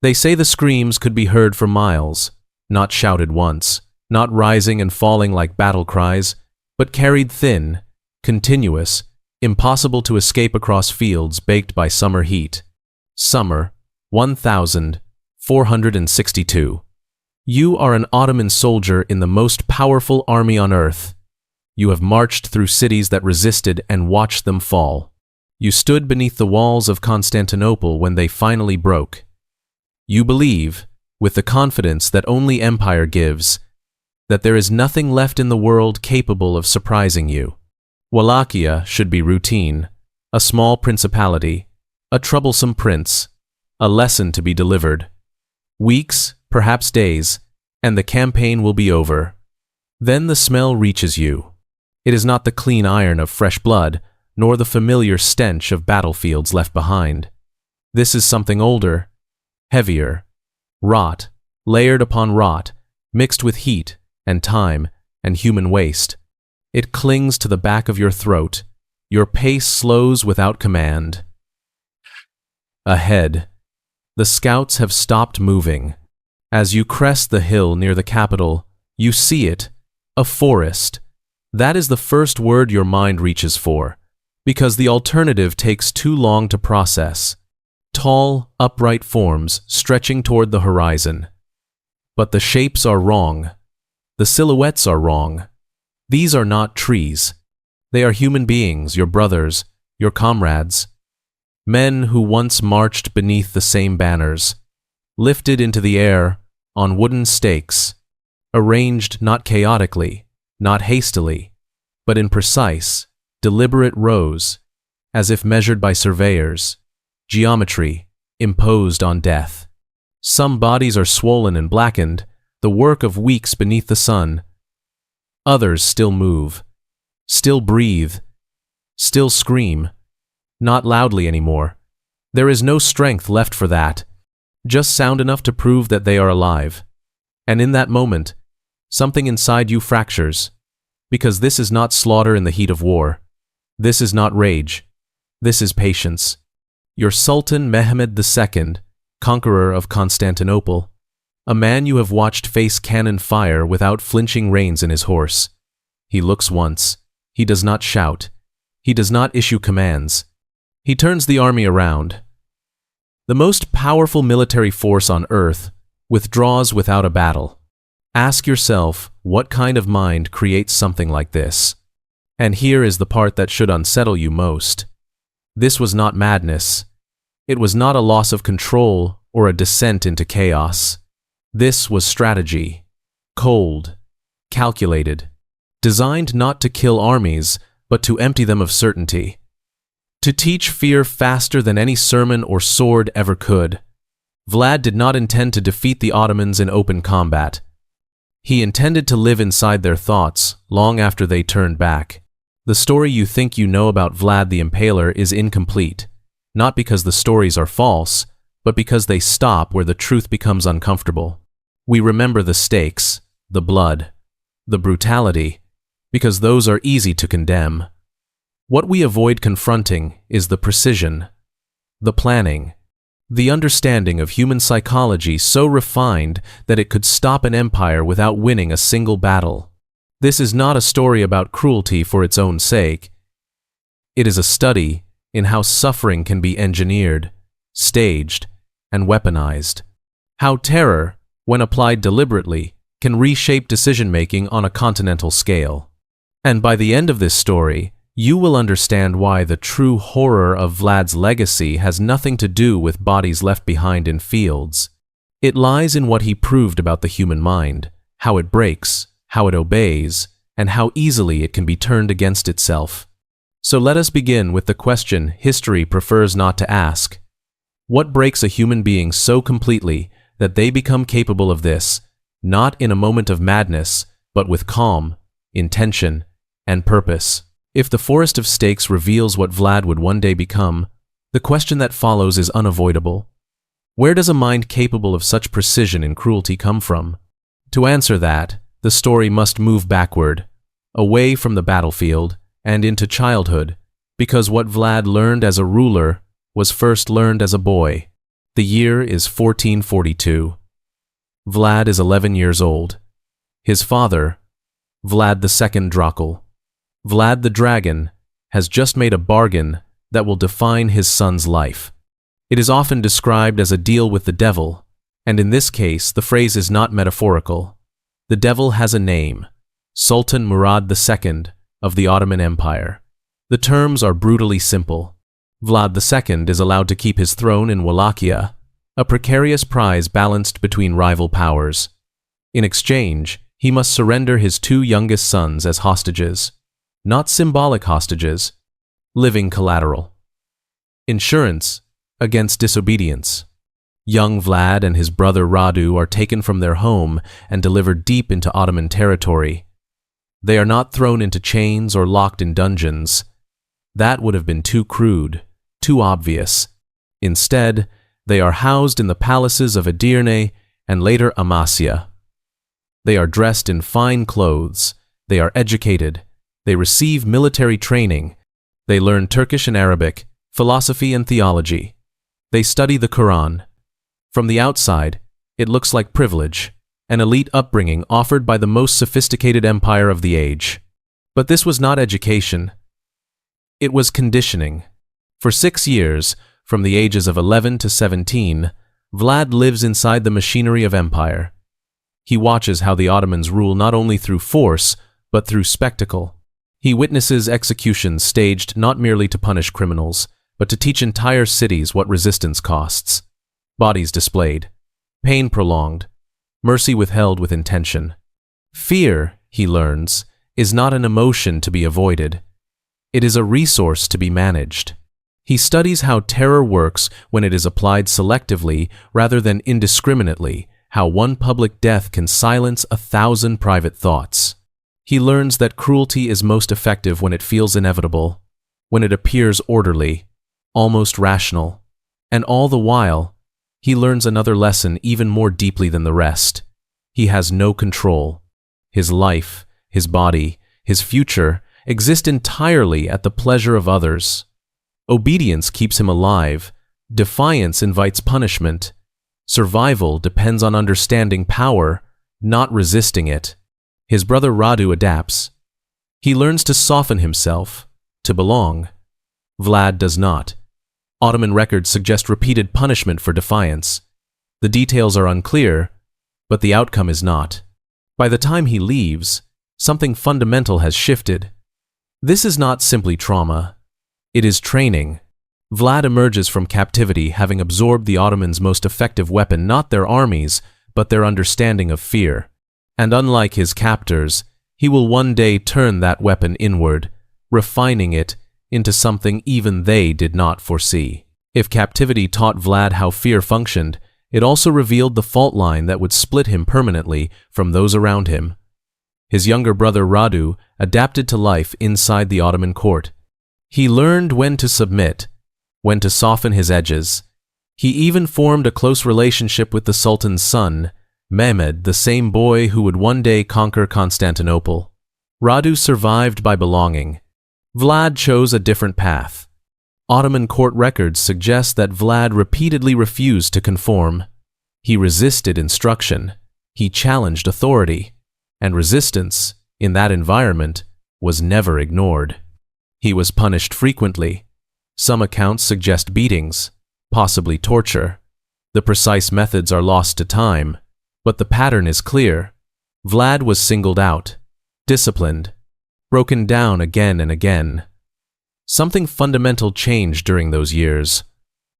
They say the screams could be heard for miles, not shouted once, not rising and falling like battle cries, but carried thin, continuous, impossible to escape across fields baked by summer heat. Summer, 1462. You are an Ottoman soldier in the most powerful army on earth. You have marched through cities that resisted and watched them fall. You stood beneath the walls of Constantinople when they finally broke. You believe, with the confidence that only empire gives, that there is nothing left in the world capable of surprising you. Wallachia should be routine, a small principality, a troublesome prince, a lesson to be delivered. Weeks, perhaps days, and the campaign will be over. Then the smell reaches you. It is not the clean iron of fresh blood, nor the familiar stench of battlefields left behind. This is something older, heavier, rot, layered upon rot, mixed with heat and time and human waste. It clings to the back of your throat. Your pace slows without command. Ahead, the scouts have stopped moving. As you crest the hill near the capital, you see it, a forest. That is the first word your mind reaches for, because the alternative takes too long to process. Tall, upright forms stretching toward the horizon. But the shapes are wrong. The silhouettes are wrong. These are not trees. They are human beings, your brothers, your comrades. Men who once marched beneath the same banners, lifted into the air on wooden stakes, arranged not chaotically, not hastily, but in precise, deliberate rows, as if measured by surveyors. Geometry, imposed on death. Some bodies are swollen and blackened, the work of weeks beneath the sun. Others still move, still breathe, still scream, not loudly anymore. There is no strength left for that, just sound enough to prove that they are alive. And in that moment, something inside you fractures, because this is not slaughter in the heat of war. This is not rage. This is patience. Your Sultan Mehmed II, conqueror of Constantinople, a man you have watched face cannon fire without flinching reins in his horse. He looks once. He does not shout. He does not issue commands. He turns the army around. The most powerful military force on earth withdraws without a battle. Ask yourself what kind of mind creates something like this. And here is the part that should unsettle you most. This was not madness. It was not a loss of control or a descent into chaos. This was strategy. Cold, calculated, designed not to kill armies, but to empty them of certainty. To teach fear faster than any sermon or sword ever could. Vlad did not intend to defeat the Ottomans in open combat. He intended to live inside their thoughts long after they turned back. The story you think you know about Vlad the Impaler is incomplete, not because the stories are false, but because they stop where the truth becomes uncomfortable. We remember the stakes, the blood, the brutality, because those are easy to condemn. What we avoid confronting is the precision, the planning, the understanding of human psychology so refined that it could stop an empire without winning a single battle. This is not a story about cruelty for its own sake. It is a study in how suffering can be engineered, staged, and weaponized. How terror, when applied deliberately, can reshape decision-making on a continental scale. And by the end of this story, you will understand why the true horror of Vlad's legacy has nothing to do with bodies left behind in fields. It lies in what he proved about the human mind, how it breaks, how it obeys, and how easily it can be turned against itself. So let us begin with the question history prefers not to ask. What breaks a human being so completely that they become capable of this, not in a moment of madness, but with calm, intention, and purpose? If the forest of stakes reveals what Vlad would one day become, the question that follows is unavoidable. Where does a mind capable of such precision and cruelty come from? To answer that, the story must move backward, away from the battlefield and into childhood, because what Vlad learned as a ruler was first learned as a boy. The year is 1442. Vlad is 11 years old. His father, Vlad II Dracul, Vlad the Dragon, has just made a bargain that will define his son's life. It is often described as a deal with the devil, and in this case the phrase is not metaphorical. The devil has a name, Sultan Murad II of the Ottoman Empire. The terms are brutally simple. Vlad II is allowed to keep his throne in Wallachia, a precarious prize balanced between rival powers. In exchange, he must surrender his two youngest sons as hostages, not symbolic hostages, living collateral. Insurance against disobedience. Young Vlad and his brother Radu are taken from their home and delivered deep into Ottoman territory. They are not thrown into chains or locked in dungeons. That would have been too crude, too obvious. Instead, they are housed in the palaces of Edirne and later Amasya. They are dressed in fine clothes, they are educated, they receive military training, they learn Turkish and Arabic, philosophy and theology. They study the Quran. From the outside, it looks like privilege, an elite upbringing offered by the most sophisticated empire of the age. But this was not education. It was conditioning. For 6 years, from the ages of 11 to 17, Vlad lives inside the machinery of empire. He watches how the Ottomans rule not only through force, but through spectacle. He witnesses executions staged not merely to punish criminals, but to teach entire cities what resistance costs. Bodies displayed, pain prolonged, mercy withheld with intention. Fear, he learns, is not an emotion to be avoided. It is a resource to be managed. He studies how terror works when it is applied selectively rather than indiscriminately, how one public death can silence 1,000 private thoughts. He learns that cruelty is most effective when it feels inevitable, when it appears orderly, almost rational. And all the while, he learns another lesson even more deeply than the rest. He has no control. His life, his body, his future exist entirely at the pleasure of others. Obedience keeps him alive. Defiance invites punishment. Survival depends on understanding power, not resisting it. His brother Radu adapts. He learns to soften himself, to belong. Vlad does not. Ottoman records suggest repeated punishment for defiance. The details are unclear, but the outcome is not. By the time he leaves, something fundamental has shifted. This is not simply trauma. It is training. Vlad emerges from captivity having absorbed the Ottomans' most effective weapon, not their armies, but their understanding of fear. And unlike his captors, he will one day turn that weapon inward, refining it into something even they did not foresee. If captivity taught Vlad how fear functioned, it also revealed the fault line that would split him permanently from those around him. His younger brother Radu adapted to life inside the Ottoman court. He learned when to submit, when to soften his edges. He even formed a close relationship with the Sultan's son, Mehmed, the same boy who would one day conquer Constantinople. Radu survived by belonging. Vlad chose a different path. Ottoman court records suggest that Vlad repeatedly refused to conform. He resisted instruction. He challenged authority. And resistance, in that environment, was never ignored. He was punished frequently. Some accounts suggest beatings, possibly torture. The precise methods are lost to time, but the pattern is clear. Vlad was singled out, disciplined, broken down again and again. Something fundamental changed during those years.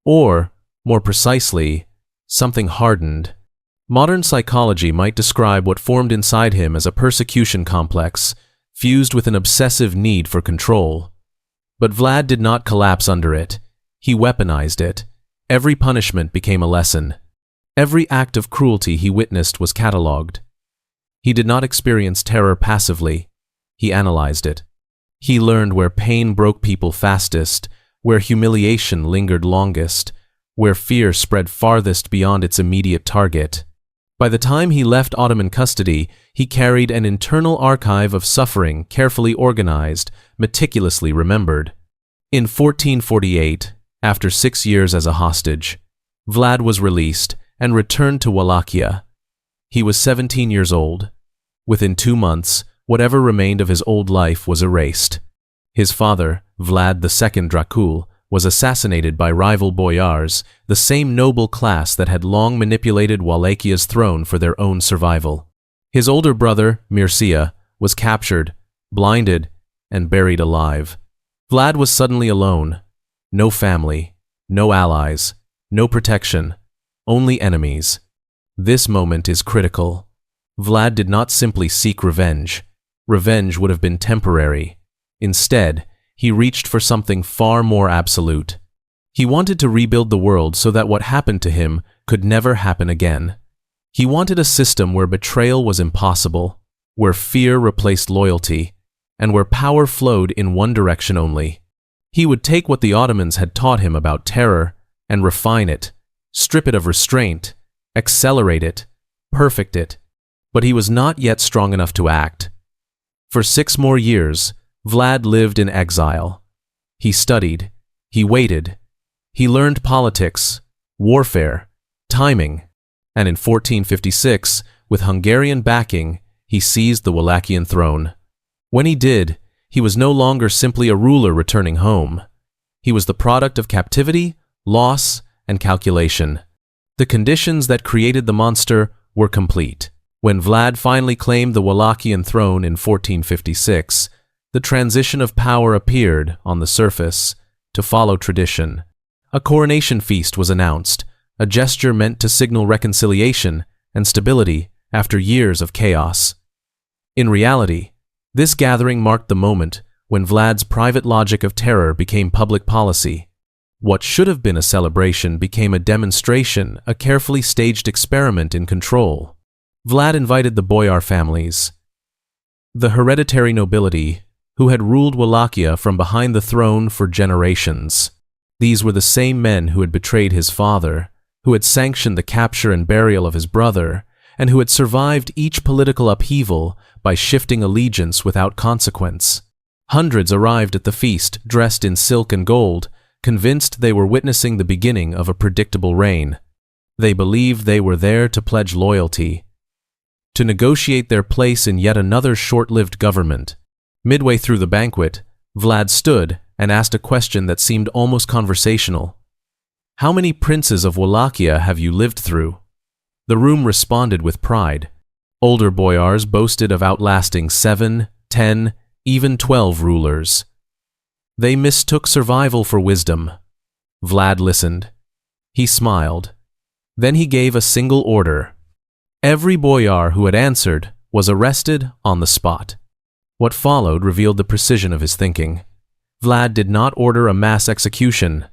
Or, more precisely, something hardened. Modern psychology might describe what formed inside him as a persecution complex, fused with an obsessive need for control. But Vlad did not collapse under it. He weaponized it. Every punishment became a lesson. Every act of cruelty he witnessed was catalogued. He did not experience terror passively. He analyzed it. He learned where pain broke people fastest, where humiliation lingered longest, where fear spread farthest beyond its immediate target. By the time he left Ottoman custody, he carried an internal archive of suffering carefully organized, meticulously remembered. In 1448, after 6 years as a hostage, Vlad was released and returned to Wallachia. He was 17 years old. Within 2 months, whatever remained of his old life was erased. His father, Vlad II Dracul, was assassinated by rival boyars, the same noble class that had long manipulated Wallachia's throne for their own survival. His older brother, Mircea, was captured, blinded, and buried alive. Vlad was suddenly alone. No family, no allies, no protection, only enemies. This moment is critical. Vlad did not simply seek revenge. Revenge would have been temporary. Instead, he reached for something far more absolute. He wanted to rebuild the world so that what happened to him could never happen again. He wanted a system where betrayal was impossible, where fear replaced loyalty, and where power flowed in one direction only. He would take what the Ottomans had taught him about terror and refine it, strip it of restraint, accelerate it, perfect it. But he was not yet strong enough to act. For 6 more years, Vlad lived in exile. He studied, he waited, he learned politics, warfare, timing, and in 1456, with Hungarian backing, he seized the Wallachian throne. When he did, he was no longer simply a ruler returning home. He was the product of captivity, loss, and calculation. The conditions that created the monster were complete. When Vlad finally claimed the Wallachian throne in 1456, the transition of power appeared, on the surface, to follow tradition. A coronation feast was announced, a gesture meant to signal reconciliation and stability after years of chaos. In reality, this gathering marked the moment when Vlad's private logic of terror became public policy. What should have been a celebration became a demonstration, a carefully staged experiment in control. Vlad invited the boyar families, the hereditary nobility, who had ruled Wallachia from behind the throne for generations. These were the same men who had betrayed his father, who had sanctioned the capture and burial of his brother, and who had survived each political upheaval by shifting allegiance without consequence. Hundreds arrived at the feast dressed in silk and gold, convinced they were witnessing the beginning of a predictable reign. They believed they were there to pledge loyalty, to negotiate their place in yet another short-lived government. Midway through the banquet, Vlad stood and asked a question that seemed almost conversational. "How many princes of Wallachia have you lived through?" The room responded with pride. Older boyars boasted of outlasting 7, 10, even 12 rulers. They mistook survival for wisdom. Vlad listened. He smiled. Then he gave a single order. Every boyar who had answered was arrested on the spot. What followed revealed the precision of his thinking. Vlad did not order a mass execution.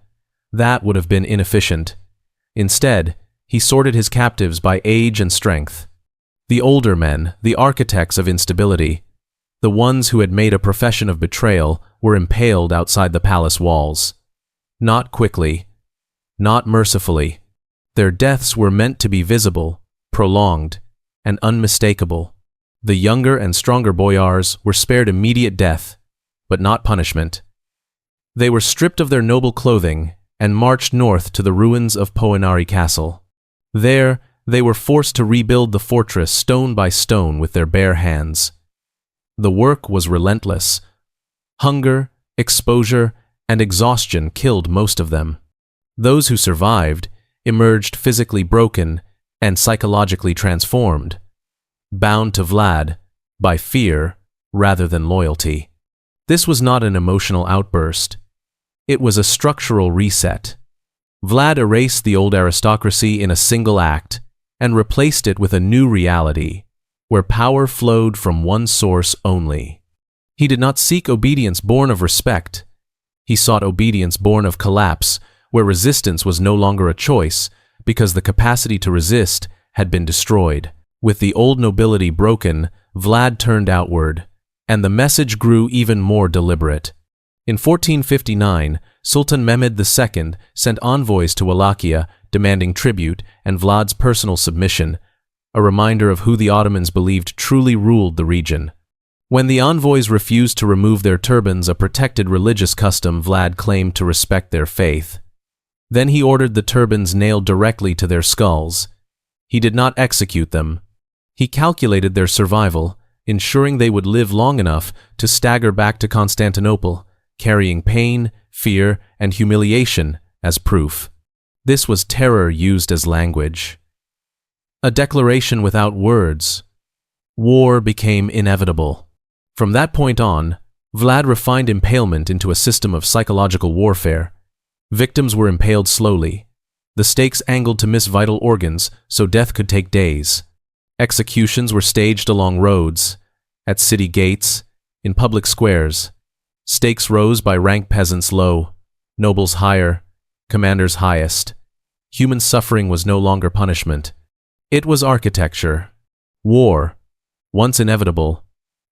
That would have been inefficient. Instead, he sorted his captives by age and strength. The older men, the architects of instability, the ones who had made a profession of betrayal, were impaled outside the palace walls. Not quickly, not mercifully. Their deaths were meant to be visible, prolonged, and unmistakable. The younger and stronger boyars were spared immediate death, but not punishment. They were stripped of their noble clothing and marched north to the ruins of Poenari Castle. There, they were forced to rebuild the fortress stone by stone with their bare hands. The work was relentless. Hunger, exposure, and exhaustion killed most of them. Those who survived emerged physically broken and psychologically transformed, bound to Vlad by fear rather than loyalty. This was not an emotional outburst. It was a structural reset. Vlad erased the old aristocracy in a single act and replaced it with a new reality, where power flowed from one source only. He did not seek obedience born of respect. He sought obedience born of collapse, where resistance was no longer a choice, because the capacity to resist had been destroyed. With the old nobility broken, Vlad turned outward, and the message grew even more deliberate. In 1459, Sultan Mehmed II sent envoys to Wallachia demanding tribute and Vlad's personal submission, a reminder of who the Ottomans believed truly ruled the region. When the envoys refused to remove their turbans, a protected religious custom, Vlad claimed to respect their faith. Then he ordered the turbans nailed directly to their skulls. He did not execute them. He calculated their survival, ensuring they would live long enough to stagger back to Constantinople, carrying pain, fear, and humiliation as proof. This was terror used as language. A declaration without words. War became inevitable. From that point on, Vlad refined impalement into a system of psychological warfare. Victims were impaled slowly. The stakes angled to miss vital organs, so death could take days. Executions were staged along roads, at city gates, in public squares. Stakes rose by rank peasants low, nobles higher, commanders highest. Human suffering was no longer punishment. It was architecture. War, once inevitable,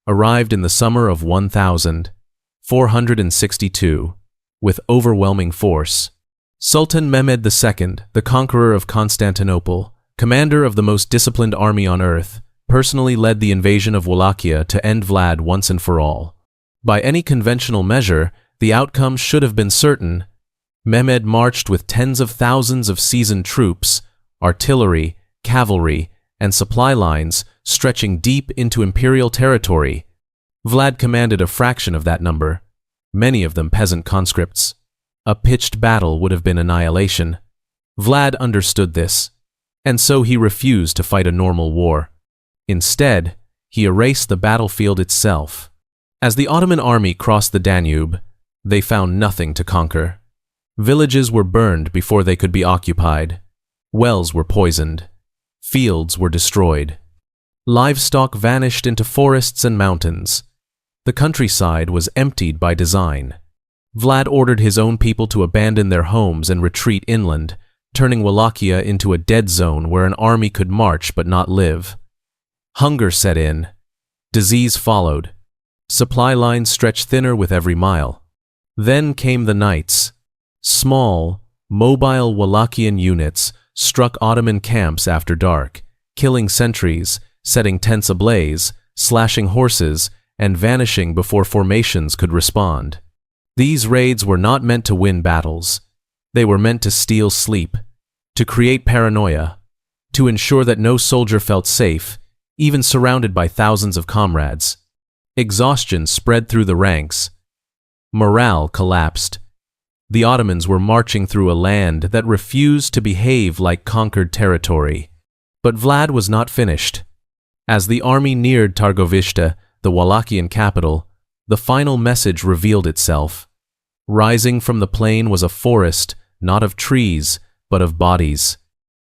arrived in the summer of 1462, with overwhelming force. Sultan Mehmed II, the conqueror of Constantinople, commander of the most disciplined army on earth, personally led the invasion of Wallachia to end Vlad once and for all. By any conventional measure, the outcome should have been certain. Mehmed marched with tens of thousands of seasoned troops, artillery, cavalry, and supply lines stretching deep into imperial territory. Vlad commanded a fraction of that number, many of them peasant conscripts. A pitched battle would have been annihilation. Vlad understood this, and so he refused to fight a normal war. Instead, he erased the battlefield itself. As the Ottoman army crossed the Danube, they found nothing to conquer. Villages were burned before they could be occupied. Wells were poisoned. Fields were destroyed. Livestock vanished into forests and mountains. The countryside was emptied by design. Vlad ordered his own people to abandon their homes and retreat inland, turning Wallachia into a dead zone where an army could march but not live. Hunger set in. Disease followed. Supply lines stretched thinner with every mile. Then came the Knights. Small, mobile Wallachian units struck Ottoman camps after dark, killing sentries, setting tents ablaze, slashing horses, and vanishing before formations could respond. These raids were not meant to win battles. They were meant to steal sleep, to create paranoia, to ensure that no soldier felt safe, even surrounded by thousands of comrades. Exhaustion spread through the ranks. Morale collapsed. The Ottomans were marching through a land that refused to behave like conquered territory. But Vlad was not finished. As the army neared Targovishte, the Wallachian capital, the final message revealed itself. Rising from the plain was a forest, not of trees, but of bodies.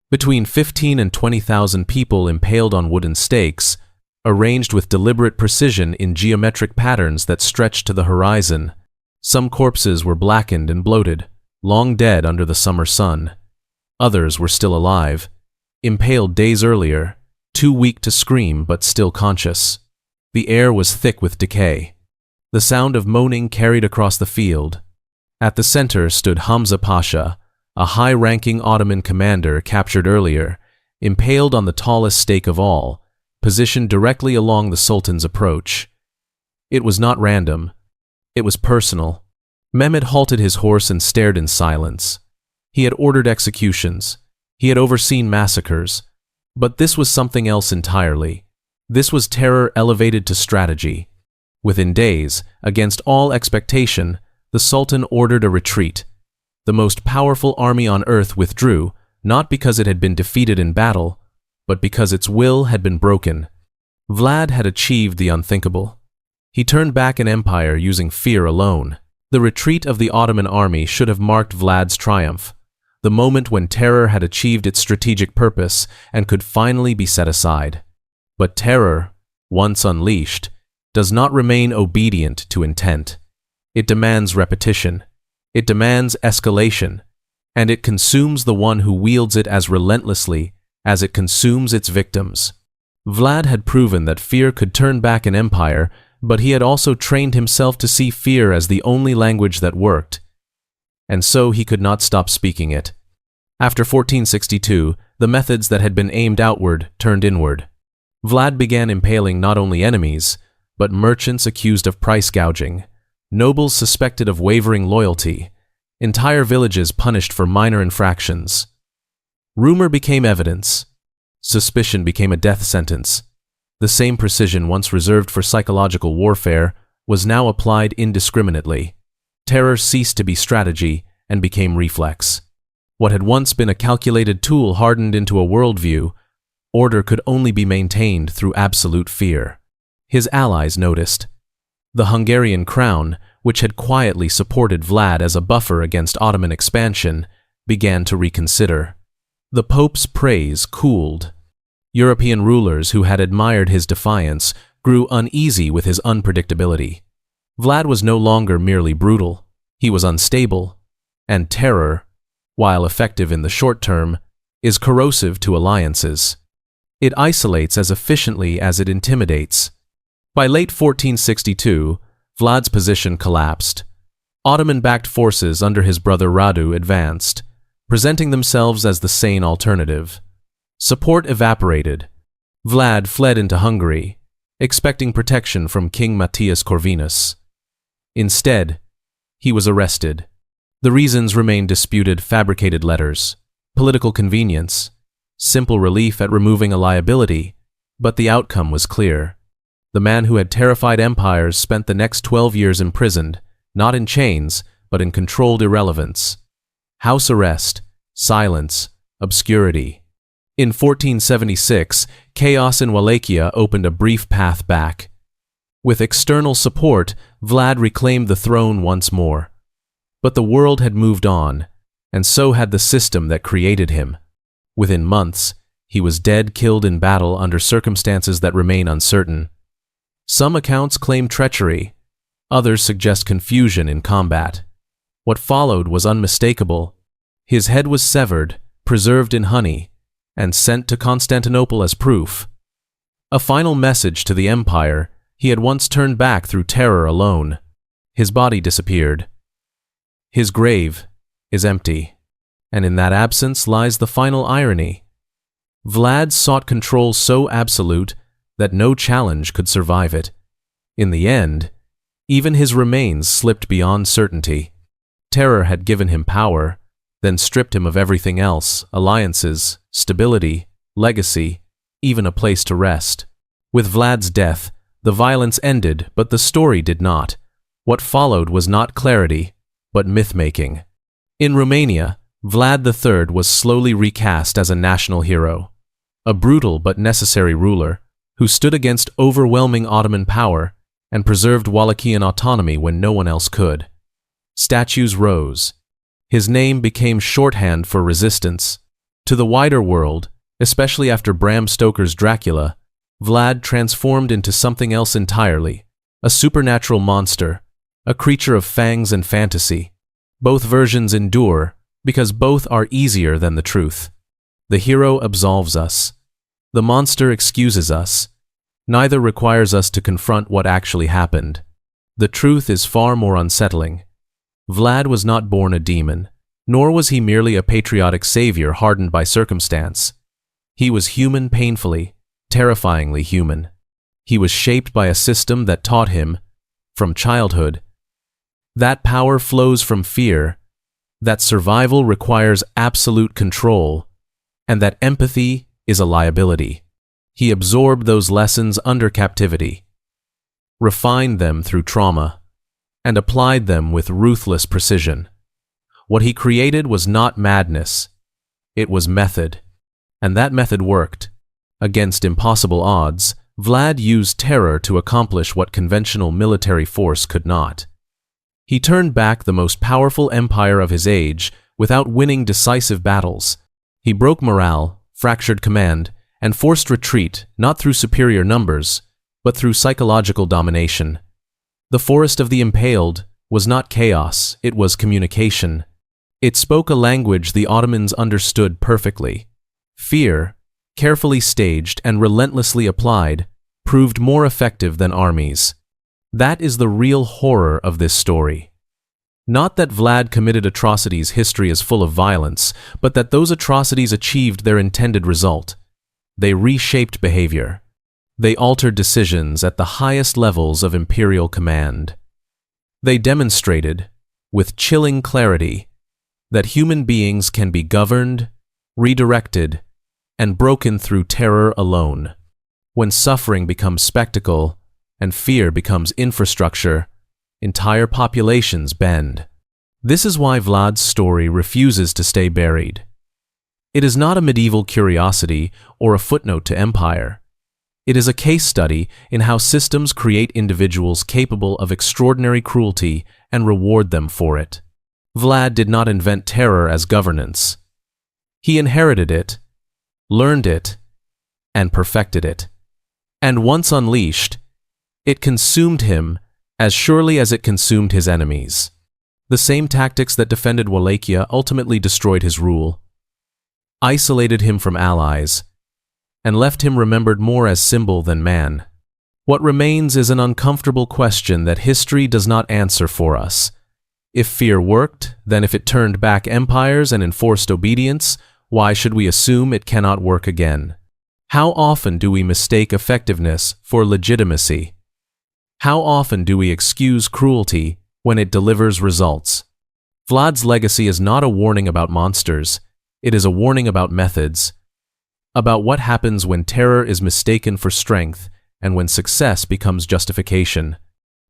Between 15 and 20,000 people impaled on wooden stakes, arranged with deliberate precision in geometric patterns that stretched to the horizon. Some corpses were blackened and bloated, long dead under the summer sun. Others were still alive, impaled days earlier, too weak to scream but still conscious. The air was thick with decay. The sound of moaning carried across the field. At the center stood Hamza Pasha, a high-ranking Ottoman commander captured earlier, impaled on the tallest stake of all, positioned directly along the Sultan's approach. It was not random. It was personal. Mehmed halted his horse and stared in silence. He had ordered executions. He had overseen massacres. But this was something else entirely. This was terror elevated to strategy. Within days, against all expectation, the Sultan ordered a retreat. The most powerful army on earth withdrew, not because it had been defeated in battle, but because its will had been broken. Vlad had achieved the unthinkable. He turned back an empire using fear alone. The retreat of the Ottoman army should have marked Vlad's triumph, the moment when terror had achieved its strategic purpose and could finally be set aside. But terror, once unleashed, does not remain obedient to intent. It demands repetition. It demands escalation, and it consumes the one who wields it as relentlessly as it consumes its victims. Vlad had proven that fear could turn back an empire, but he had also trained himself to see fear as the only language that worked, and so he could not stop speaking it. After 1462, the methods that had been aimed outward turned inward. Vlad began impaling not only enemies, but merchants accused of price gouging, nobles suspected of wavering loyalty, Entire villages punished for minor infractions. Rumor became evidence. Suspicion became a death sentence. The same precision once reserved for psychological warfare was now applied indiscriminately. Terror ceased to be strategy and became reflex. What had once been a calculated tool hardened into a worldview. Order could only be maintained through absolute fear. His allies noticed. The Hungarian crown, which had quietly supported Vlad as a buffer against Ottoman expansion, began to reconsider. The Pope's praise cooled. European rulers who had admired his defiance grew uneasy with his unpredictability. Vlad was no longer merely brutal. He was unstable. And terror, while effective in the short term, is corrosive to alliances. It isolates as efficiently as it intimidates. By late 1462, Vlad's position collapsed. Ottoman-backed forces under his brother Radu advanced, presenting themselves as the sane alternative. Support evaporated. Vlad fled into Hungary, expecting protection from King Matthias Corvinus. Instead, he was arrested. The reasons remained disputed: fabricated letters, political convenience, simple relief at removing a liability, but the outcome was clear. The man who had terrified empires spent the next 12 years imprisoned, not in chains, but in controlled irrelevance. House arrest, silence, obscurity. In 1476, chaos in Wallachia opened a brief path back. With external support, Vlad reclaimed the throne once more. But the world had moved on, and so had the system that created him. Within months, he was dead, killed in battle under circumstances that remain uncertain. Some accounts claim treachery, others suggest confusion in combat. What followed was unmistakable. His head was severed, preserved in honey, and sent to Constantinople as proof. A final message to the empire he had once turned back through terror alone. His body disappeared. His grave is empty, and in that absence lies the final irony. Vlad sought control so absolute that no challenge could survive it. In the end, even his remains slipped beyond certainty. Terror had given him power, then stripped him of everything else: alliances, stability, legacy, even a place to rest. With Vlad's death, the violence ended, but the story did not. What followed was not clarity, but myth-making. In Romania, Vlad III was slowly recast as a national hero, a brutal but necessary ruler who stood against overwhelming Ottoman power and preserved Wallachian autonomy when no one else could. Statues rose. His name became shorthand for resistance. To the wider world, especially after Bram Stoker's Dracula, Vlad transformed into something else entirely: a supernatural monster, a creature of fangs and fantasy. Both versions endure because both are easier than the truth. The hero absolves us. The monster excuses us. Neither requires us to confront what actually happened. The truth is far more unsettling. Vlad was not born a demon, nor was he merely a patriotic savior hardened by circumstance. He was human, painfully, terrifyingly human. He was shaped by a system that taught him, from childhood, that power flows from fear, that survival requires absolute control, and that empathy is a liability. He absorbed those lessons under captivity, refined them through trauma, and applied them with ruthless precision. What he created was not madness, it was method, and that method worked. Against impossible odds, Vlad used terror to accomplish what conventional military force could not. He turned back the most powerful empire of his age without winning decisive battles. He broke morale, fractured command, and forced retreat not through superior numbers, but through psychological domination. The forest of the impaled was not chaos, it was communication. It spoke a language the Ottomans understood perfectly. Fear, carefully staged and relentlessly applied, proved more effective than armies. That is the real horror of this story. Not that Vlad committed atrocities history is full of violence, but that those atrocities achieved their intended result. They reshaped behavior. They altered decisions at the highest levels of imperial command. They demonstrated, with chilling clarity that human beings can be governed, redirected, and broken through terror alone. When suffering becomes spectacle and fear becomes infrastructure, entire populations bend. This is why Vlad's story refuses to stay buried. It is not a medieval curiosity or a footnote to empire. It is a case study in how systems create individuals capable of extraordinary cruelty and reward them for it. Vlad did not invent terror as governance. He inherited it, learned it, and perfected it. And once unleashed, it consumed him as surely as it consumed his enemies. The same tactics that defended Wallachia ultimately destroyed his rule, isolated him from allies, and left him remembered more as symbol than man. What remains is an uncomfortable question that history does not answer for us. If fear worked, then if it turned back empires and enforced obedience, why should we assume it cannot work again? How often do we mistake effectiveness for legitimacy? How often do we excuse cruelty when it delivers results? Vlad's legacy is not a warning about monsters. It is a warning about methods, about what happens when terror is mistaken for strength and when success becomes justification.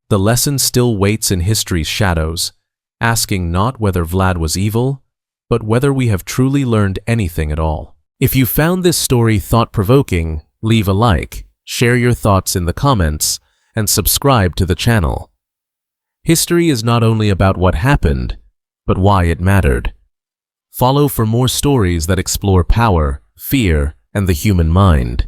The lesson still waits in history's shadows, asking not whether Vlad was evil, but whether we have truly learned anything at all. If you found this story thought-provoking, leave a like, share your thoughts in the comments, and subscribe to the channel. History is not only about what happened, but why it mattered. Follow for more stories that explore power, fear, and the human mind.